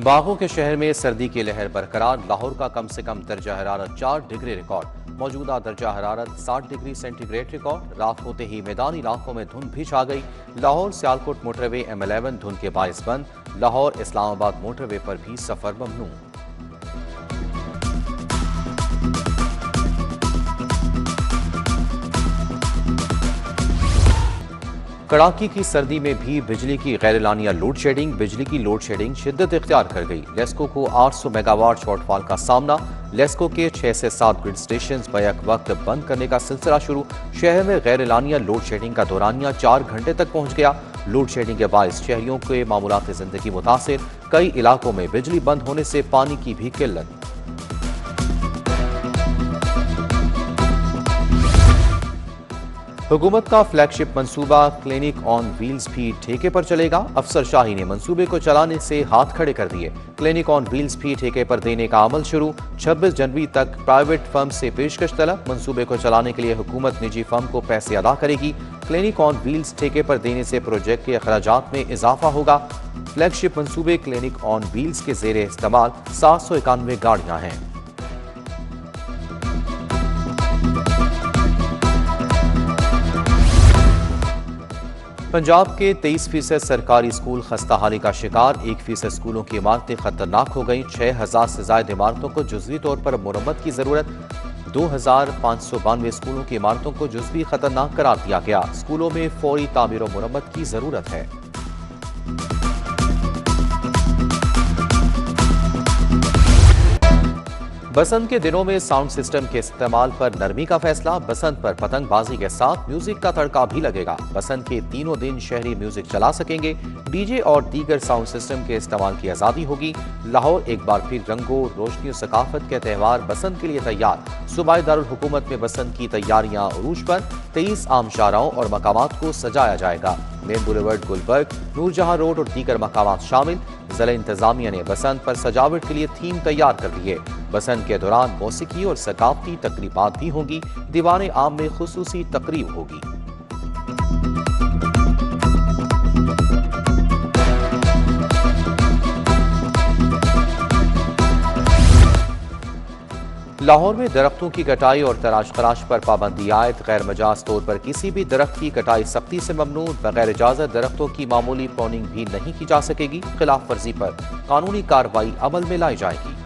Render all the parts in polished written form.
बागों के शहर में सर्दी की लहर बरकरार। लाहौर का कम से कम दर्जा हरारत 4 डिग्री रिकॉर्ड। मौजूदा दर्जा हरारत 60 डिग्री सेंटीग्रेड रिकॉर्ड। रात होते ही मैदानी इलाकों में धुंध भी छा गई। लाहौर सियालकोट मोटरवे M11 धुंध के बायस बंद। लाहौर इस्लामाबाद मोटरवे पर भी सफर ममनू। कड़ाके की सर्दी में भी बिजली की गैरलानिया लोड शेडिंग। बिजली की लोड शेडिंग शिद्दत इख्तियार कर गई। लेस्को को 800 मेगावाट शॉर्टफॉल का सामना। लेस्को के 6 से 7 ग्रिड स्टेशन बैक वक्त बंद करने का सिलसिला शुरू। शहर में गैरलानिया लोड शेडिंग का दौरानिया 4 घंटे तक पहुंच गया। लोड शेडिंग के बायस शहरियों के मामूलात जिंदगी मुतासिर। कई इलाकों में बिजली बंद होने से पानी की भी किल्लत। हुकूमत का फ्लैगशिप मंसूबा क्लिनिक ऑन व्हील्स भी ठेके पर चलेगा। अफसरशाही ने मंसूबे को चलाने से हाथ खड़े कर दिए। क्लिनिक ऑन व्हील्स भी ठेके पर देने का अमल शुरू। 26 जनवरी तक प्राइवेट फर्म से पेशकश तलब। मंसूबे को चलाने के लिए हुकूमत निजी फर्म को पैसे अदा करेगी। क्लिनिक ऑन व्हील्स ठेके पर देने से प्रोजेक्ट के अखराजात में इजाफा होगा। फ्लैगशिप मंसूबे क्लिनिक ऑन व्हील्स के जेर इस्तेमाल 791 गाड़ियां हैं। पंजाब के 23% सरकारी स्कूल खस्ताहाली का शिकार। 1% स्कूलों की इमारतें खतरनाक हो गईं। 6000 से ज्यादा इमारतों को जुज़वी तौर पर मुरम्मत की जरूरत। 2592 स्कूलों की इमारतों को जुज़वी खतरनाक करार दिया गया। स्कूलों में फौरी तामीर और मुरम्मत की जरूरत है। बसंत के दिनों में साउंड सिस्टम के इस्तेमाल पर नरमी का फैसला। बसंत पर पतंगबाजी के साथ म्यूजिक का तड़का भी लगेगा। बसंत के तीनों दिन शहरी म्यूजिक चला सकेंगे। डीजे और दीगर साउंड सिस्टम के इस्तेमाल की आजादी होगी। लाहौर एक बार फिर रंगों, रोशनी और सकाफत के त्यौहार बसंत के लिए तैयार। सूबाई दारुल हुकूमत में बसंत की तैयारियां उरूज पर। 23 आम शाहराहों और मकामात को सजाया जाएगा। Main boulevard, Gulberg, Noorjahan road और दीगर मकामात शामिल। जिला इंतजामिया ने बसंत पर सजावट के लिए थीम तैयार कर दी है। बसंत के दौरान मौसीकी और सकाफती तकरीबात भी होंगी। दीवाने आम में खुसूसी तकरीब होगी। लाहौर में दरख्तों की कटाई और तराश खराश पर पाबंदी आयद। गैर मजाज तौर पर किसी भी दरख्त की कटाई सख्ती से ममनू। बगैर इजाजत दरख्तों की मामूली प्रोनिंग भी नहीं की जा सकेगी। खिलाफ वर्जी पर कानूनी कार्रवाई अमल में लाई जाएगी।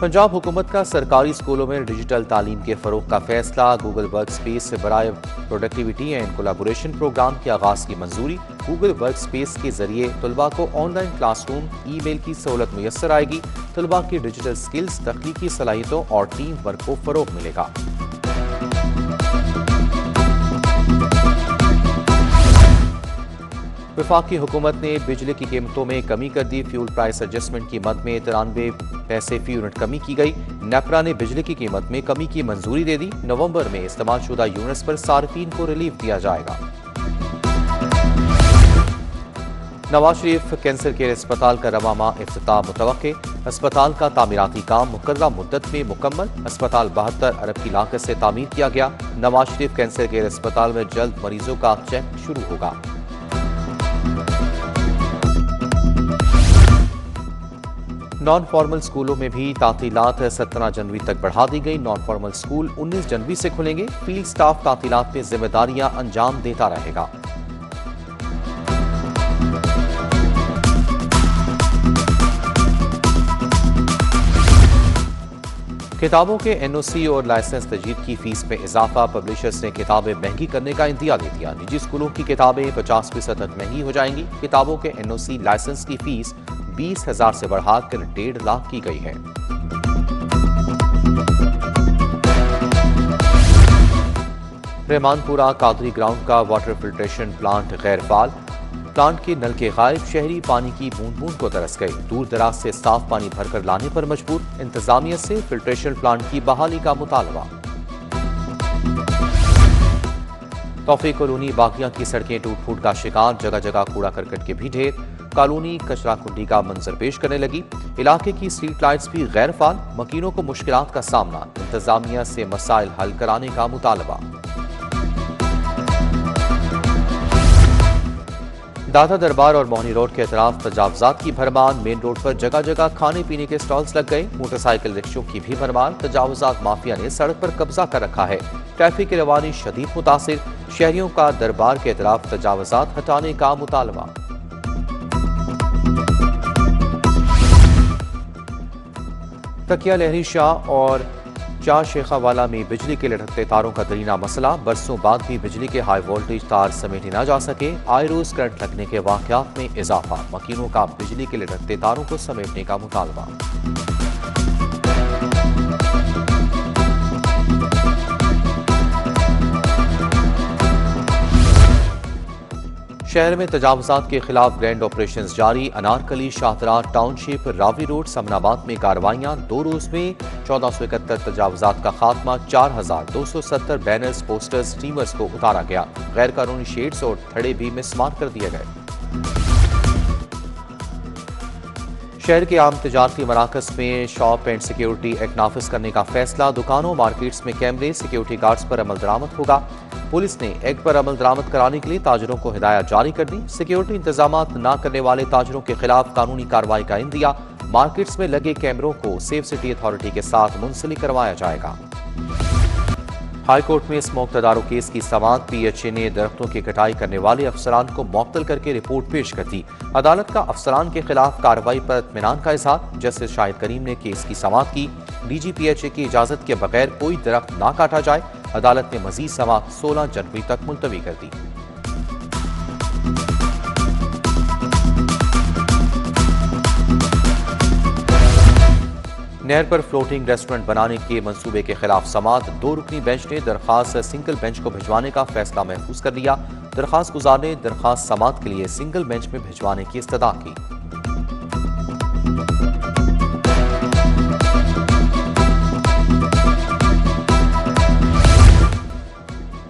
पंजाब हुकूमत का सरकारी स्कूलों में डिजिटल तालीम के फरोग का फैसला। गूगल वर्क स्पेस से बराए प्रोडक्टिविटी एंड कोलैबोरेशन प्रोग्राम के आगाज की मंजूरी। गूगल वर्क स्पेस के जरिए तलबा को ऑनलाइन क्लासरूम, ईमेल की सहूलत मुयस्सर आएगी। तलबा की डिजिटल स्किल्स, तख्लीकी सलाहियतों और टीम वर्क को फरोग मिलेगा। वफाकी हुकूमत ने बिजली की कीमतों में कमी कर दी। फ्यूल प्राइस एडजस्टमेंट की मद में 93 पैसे फी यूनिट कमी की गई। नेपरा ने बिजली की कीमत में कमी की मंजूरी दे दी। नवंबर में इस्तेमाल शुदा यूनिट्स पर सार्फिन को रिलीफ दिया जाएगा। नवाज शरीफ कैंसर केयर अस्पताल का रवा माह इफ्तिताह मुतवक्के। अस्पताल का तामीराती काम मुकर्ररा मुद्दत में मुकम्मल। अस्पताल 72 अरब की लागत से तामीर किया गया। नवाज शरीफ कैंसर केयर अस्पताल में जल्द मरीजों का चेक शुरू होगा। नॉन फॉर्मल स्कूलों में भी तातीलात 17 जनवरी तक बढ़ा दी गई। नॉन फॉर्मल स्कूल 19 जनवरी से खुलेंगे। फील्ड स्टाफ तातीलात में जिम्मेदारियां अंजाम देता रहेगा। किताबों के NOC और लाइसेंस तजदीद की फीस में इजाफा। पब्लिशर्स ने किताबें महंगी करने का इंदिया दे दिया। निजी स्कूलों की किताबें 50% तक महंगी हो जाएंगी। किताबों के NOC लाइसेंस की फीस 20,000 से बढ़ाकर 1.5 लाख की गई है। रहमानपुरा कादरी ग्राउंड का वाटर फिल्ट्रेशन प्लांट गैर फाल। प्लांट के नल के गायब। शहरी पानी की बूंद बूंद को तरस गए। दूर दराज से साफ पानी भरकर लाने पर मजबूर। इंतजामिया से फिल्ट्रेशन प्लांट की बहाली का मुतालबा। तौफीक कॉलोनी बागिया की सड़कें टूट फूट का शिकार। जगह जगह कूड़ा करकट के भी ढेर। कॉलोनी कचरा कुंडी का मंजर पेश करने लगी। इलाके की स्ट्रीट लाइट्स भी गैर फाल। मकीनों को मुश्किलात का सामना। इंतजामिया से मसाइल हल कराने का मुतालबा। दादा दरबार और मोहनी रोड के अतराफ तजावजात की भरमार। मेन रोड पर जगह जगह खाने पीने के स्टॉल्स लग गए। मोटरसाइकिल रिक्शों की भी भरमार। तजावजात माफिया ने सड़क पर कब्जा कर रखा है। ट्रैफिक की रवानी शदीद मुतासिर। शहरियों का दरबार के अतराफ तजावजात हटाने का मुतालबा। तकिया लहरी शाह और चार शेखावाला में बिजली के लटकते तारों का दरीना मसला। बरसों बाद भी बिजली के हाई वोल्टेज तार समेटे न जा सके। आए रोज करंट लगने के वाकयात में इजाफा। मकीनों का बिजली के लटकते तारों को समेटने का मुतालबा। शहर में तजावजात के खिलाफ ग्रैंड ऑपरेशन जारी। अनारकली, शाहतरा टाउनशिप, रावी रोड, समनाबाद में कार्रवाइयां। 2 रोज में 1471 तजावजात का खात्मा। 4270 बैनर्स, पोस्टर्स, स्टीमर्स को उतारा गया। गैर कानूनी शेड्स और थड़े भी मिसमार कर दिए गए। शहर के आम तजारती मराकज में शॉप एंड सिक्योरिटी एक्ट नाफिज करने का फैसला। दुकानों, मार्केट्स में कैमरे, सिक्योरिटी गार्ड्स पर अमल दरामद होगा। पुलिस ने एक्ट पर अमल दरामद कराने के लिए ताजरों को हिदायत जारी कर दी। सिक्योरिटी इंतजामात न करने वाले ताजरों के खिलाफ कानूनी कार्रवाई का इंदिया। मार्केट्स में लगे कैमरों को सेफ सिटी अथॉरिटी के साथ मुंसलिक करवाया जाएगा। हाई कोर्ट में स्मोक तदारुक केस की समाअत। PHA ने दरख्तों की कटाई करने वाले अफसरान को मुअत्तल करके रिपोर्ट पेश कर दी। अदालत का अफसरान के खिलाफ कार्रवाई पर इत्मीनान का इजहार। जस्टिस शाहिद करीम ने केस की समाअत की। DG PHA की इजाजत के बगैर कोई दरख्त ना काटा जाए। अदालत ने मजीद समाअत 16 जनवरी तक मुलतवी कर दी। नहर पर फ्लोटिंग रेस्टोरेंट बनाने के मंसूबे के खिलाफ समाअत। 2 रुकनी बेंच ने दरखास्त सिंगल बेंच को भिजवाने का फैसला महफूज कर लिया। दरखास्त गुजार ने दरखास्त समाअत के लिए सिंगल बेंच में भिजवाने की इस्तदा की।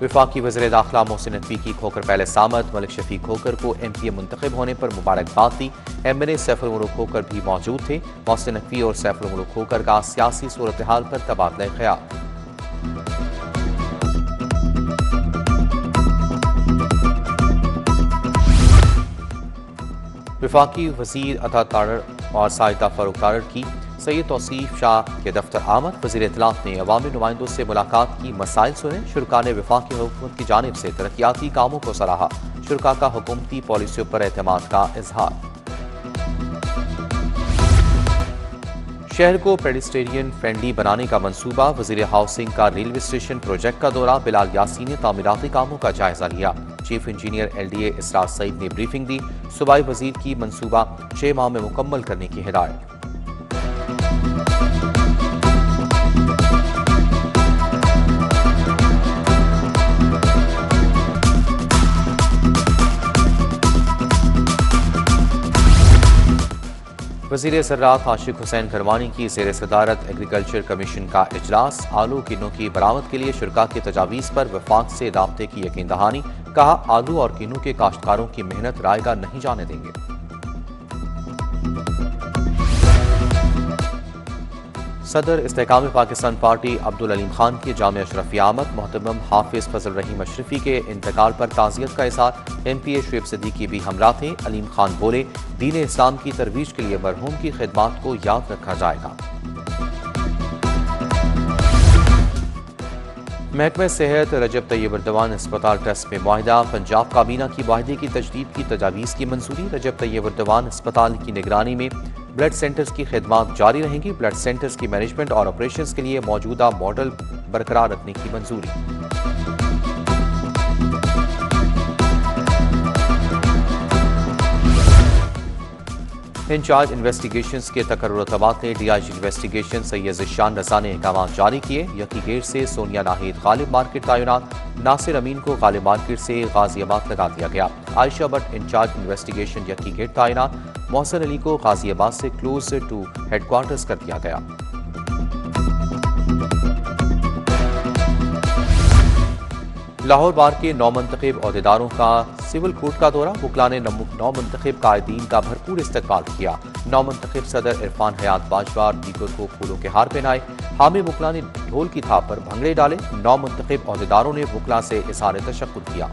वफाकी वज़ीर दाखिला मोहसिन नकवी की खोकर पैलेस आमद। मलिक शफीक खोकर को MPA मुंतखब होने पर मुबारकबाद दी। MNA सैफुल मुल्क खोकर भी मौजूद थे। मोहसिन नकवी और सैफुल मुल्क खोकर का सियासी सूरत हाल पर तबादला ख्याल। वफाकी वज़ीर अता तारड़ और साहिदा फारूक तारड़ की सैयद तौसीफ शाह के दफ्तर आमद। वज़ीर इत्तलात ने अवामी नुमाइंदों से मुलाकात की, मसाइल सुने। शुरा ने वफाकी हुकूमत की जानिब से तरक्याती कामों को सराहा। शुरा का हुकूमती पॉलिसियों पर एतमाद का इजहार। शहर को पेडिस्ट्रियन फ्रेंडली बनाने का मंसूबा। वज़ीर हाउसिंग का रेलवे स्टेशन प्रोजेक्ट का दौरा। बिलाल यासीन ने तामीराती कामों का जायजा लिया। चीफ इंजीनियर LDA इसरार सईद ने ब्रीफिंग दी। सूबाई वजीर की मंसूबा 6 माह में मुकम्मल करने की हिदायत। वज़ीर ज़राअत आशिक हुसैन करवानी की ज़ेर सदारत एग्रीकल्चर कमीशन का इजलास। आलू किन्नों की बरामद के लिए शुरा की तजावीज़ पर वफाक से राब्ते की यकीन दहानी। कहा, आलू और किन्नों के काश्तकारों की मेहनत रायगा नहीं जाने देंगे। सदर इस्तेहकाम पाकिस्तान पार्टी अब्दुल अलीम खान की जामिया अशरफिया आमद। मोहतरम हाफिज फजल रहीम अशरफी के इंतकाल पर ताज़ियत का इज़हार। MPA शुएब सिद्दीकी भी हमरा थे। अलीम खान बोले, दीन इस्लाम की तरवीज के लिए मरहूम की खिदमात को याद रखा जाएगा। महकमा सेहत रजब तैयब एर्दोगान अस्पताल ट्रस्ट में मुआहिदा। पंजाब काबीना की मुआहिदे की तजदीद की तजावीज़ की मंजूरी। रजब तैयब एर्दोगान अस्पताल की निगरानी में ब्लड सेंटर्स की खिदमात जारी रहेंगी। ब्लड सेंटर्स की मैनेजमेंट और ऑपरेशंस के लिए मौजूदा मॉडल बरकरार रखने की मंजूरी। इंचार्ज इन्वेस्टिगेशंस के तकर्रुर तबादले। DIG इन्वेस्टिगेशन सैयद ज़िशान रज़ा ने अहकाम जारी किए। यकी गेट से सोनिया नाहिद गालिब मार्केट तैनात। नासिर अमीन को गालिब मार्केट से गाजियाबाद लगा दिया गया। Ayesha Bhatt incharge investigation Yakki gate तैनात। मोहसिन अली को गाजियाबाद से क्लोज टू हेडक्वार्टर्स कर दिया गया। लाहौर बार के 9 मुंतखब अहदेदारों का सिविल कोर्ट का दौरा। वकला ने 9 मुंतखब कायदीन का भरपूर इस्तकबाल किया। 9 मुंतखब सदर इरफान हयात बाजवा और दीगर को फूलों के हार पहनाए। हामी वकला ने ढोल की थाप पर भंगड़े डाले। 9 मुंतखब अहदेदारों ने वकला से इज़हार तशक्कुर किया।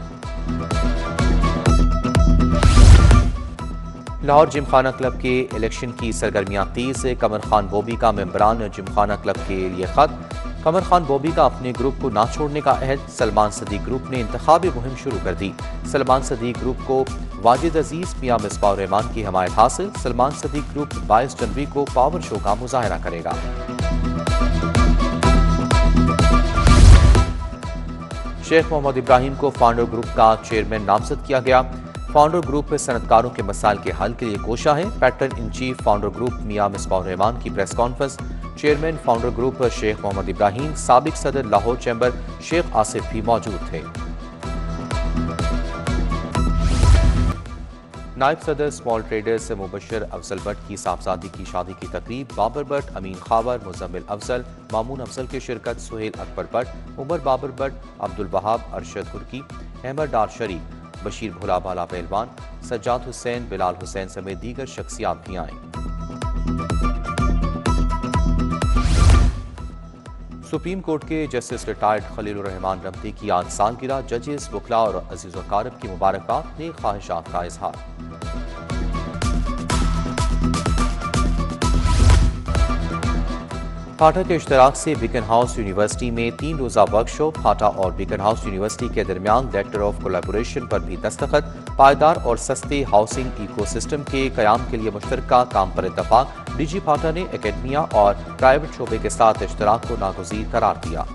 लाहौर जिमखाना क्लब के इलेक्शन की सरगर्मियां तेज है। कमर खान बोबी का मेंबरान जिमखाना क्लब के लिए खत। कमर खान बोबी का अपने ग्रुप को ना छोड़ने का अहद। सलमान सदीक ग्रुप ने इंतखाबी मुहिम शुरू कर दी। सलमान सदीक ग्रुप को वाजिद अजीज मियां मिसबाह रहमान की हमायत हासिल। सलमान सदीक ग्रुप 22 जनवरी को पावर शो का मुजाहरा करेगा। शेख मोहम्मद इब्राहिम को फाउंडर ग्रुप का चेयरमैन नामजद किया गया। फाउंडर ग्रुप सनतकारों के मसाइल के हल के लिए कोशा है। Patron in chief founder group Mian Misbah Rehman की press conference. Chairman founder group Sheikh Mohammad Ibrahim, साबिक सदर लाहौर चैम्बर शेख आसिफ भी मौजूद थे। नायब सदर स्मॉल ट्रेडर्स मुबशर अफजल भट्ट की साहबजादी की शादी की तकरीब। बाबर भट्ट, अमीन खावर, मुजम्मिल अफजल, मामून अफजल की शिरकत। सुहेल अकबर भट्ट, उमर बाबर भट्ट, अब्दुल वहाब, अरशद हुर्की, अहमद डार शरीफ, बशीर भोलाबाला पहलवान, सज्जाद हुसैन, बिलाल हुसैन समेत दीगर शख्सियात भी आए। सुप्रीम कोर्ट के जस्टिस रिटायर्ड खलीलुर रहमान रमती की आज सालगिरह। जजेस, वकला और अजीज व अकारब की मुबारकबाद ने ख्वाहिशात का इजहार। फाटा के इश्तराक से बीकन हाउस यूनिवर्सिटी में 3 रोज़ा वर्कशॉप। फाटा और बीकन हाउस यूनिवर्सिटी के दरमियान लेटर ऑफ कोलैबोरेशन पर भी दस्तखत। पायदार और सस्ते हाउसिंग इकोसिस्टम के कयाम के लिए मुश्तरका काम पर इत्तफाक। डीजी फाटा ने एकेडमिया और प्राइवेट शोबे के साथ इश्तराक को नागुज़ीर करार दिया।